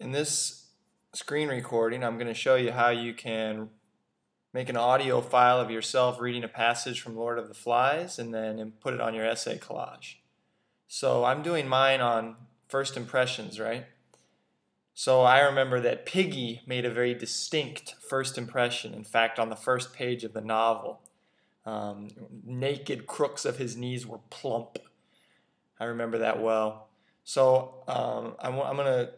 In this screen recording, I'm going to show you how you can make an audio file of yourself reading a passage from Lord of the Flies and then put it on your essay collage. So I'm doing mine on first impressions, right? So I remember that Piggy made a very distinct first impression. In fact, on the first page of the novel, naked crooks of his knees were plump. I remember that well. So I'm going to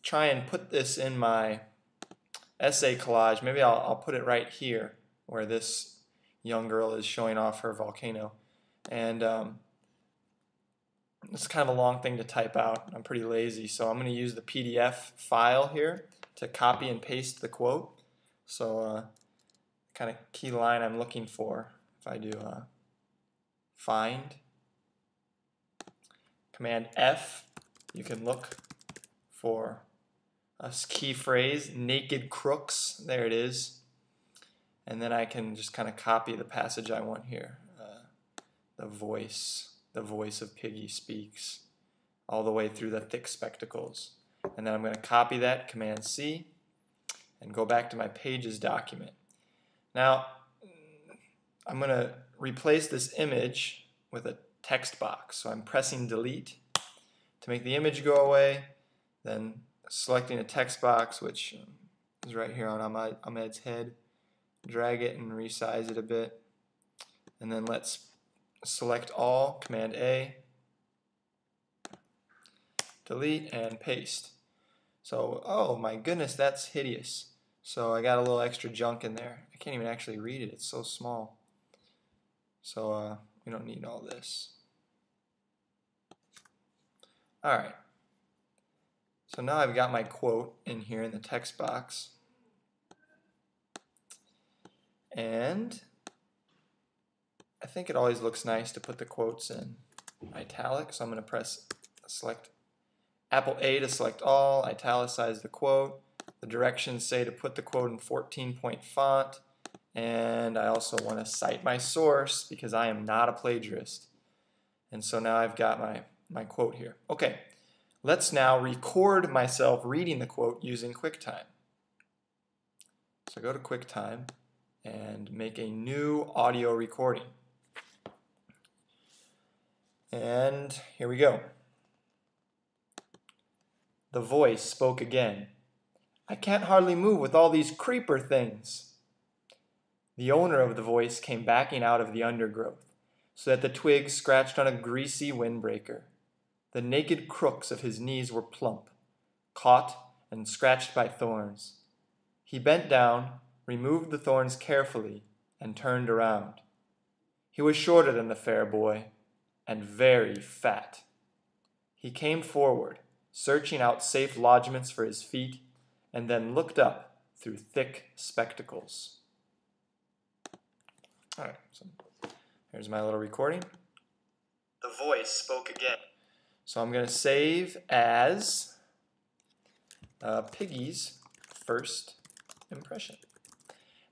try and put this in my essay collage. Maybe I'll put it right here where this young girl is showing off her volcano. And it's kind of a long thing to type out. I'm pretty lazy, so I'm going to use the PDF file here to copy and paste the quote. So kind of key line I'm looking for, if I do find, Command F, you can look for a key phrase, naked crooks, there it is. And then I can just kind of copy the passage I want here. The voice of Piggy speaks, all the way through the thick spectacles. And then I'm going to copy that, Command C, and go back to my Pages document. Now, I'm going to replace this image with a text box. So I'm pressing delete to make the image go away, then selecting a text box, which is right here on Ahmed's head. Drag it and resize it a bit. And then let's select all, Command A, delete, and paste. So, oh my goodness, that's hideous. So I got a little extra junk in there. I can't even actually read it, it's so small. So we don't need all this. Alright. So now I've got my quote in here in the text box. And I think it always looks nice to put the quotes in italic, so I'm going to select Apple A to select all, italicize the quote. The directions say to put the quote in 14-point font, and I also want to cite my source because I am not a plagiarist. And so now I've got my quote here. Okay, let's now record myself reading the quote using Quicktime. So go to Quicktime and make a new audio recording. And here we go. The voice spoke again. I can't hardly move with all these creeper things. The owner of the voice came backing out of the undergrowth, so that the twigs scratched on a greasy windbreaker. The naked crooks of his knees were plump, caught and scratched by thorns. He bent down, removed the thorns carefully, and turned around. He was shorter than the fair boy, and very fat. He came forward, searching out safe lodgments for his feet, and then looked up through thick spectacles. All right, so here's my little recording. The voice spoke again. So I'm going to save as Piggy's first impression.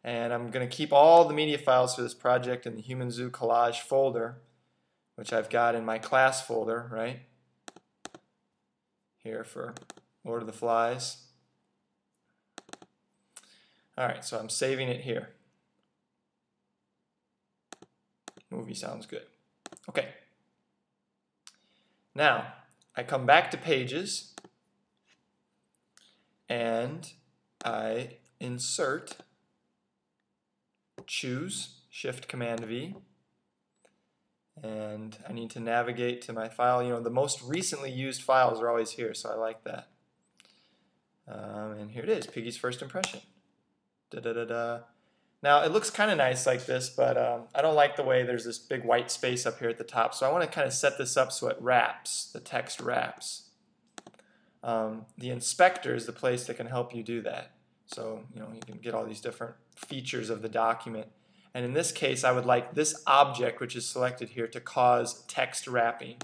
And I'm going to keep all the media files for this project in the Human Zoo Collage folder, which I've got in my class folder, right? Here for Lord of the Flies. Alright, so I'm saving it here. Movie sounds good. Okay. Now, I come back to Pages, and I insert, choose, Shift Command V, and I need to navigate to my file. You know, the most recently used files are always here, so I like that. And here it is, Piggy's first impression. Da-da-da-da. Now, it looks kind of nice like this, but I don't like the way there's this big white space up here at the top, so I want to kind of set this up so it wraps, the text wraps. The inspector is the place that can help you do that. So, you know, you can get all these different features of the document. And in this case, I would like this object, which is selected here, to cause text wrapping.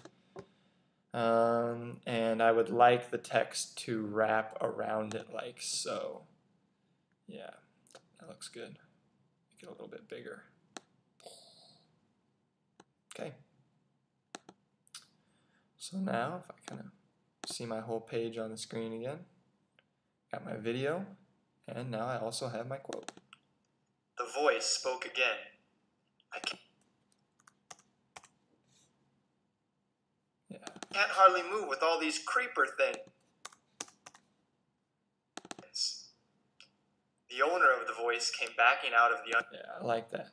And I would like the text to wrap around it like so. Yeah, that looks good. Make it a little bit bigger. Okay. So now, if I kind of see my whole page on the screen again, Got my video, and now I also have my quote. The voice spoke again. I can't hardly move with all these creeper things. The owner of the voice came backing out of the... Yeah, I like that.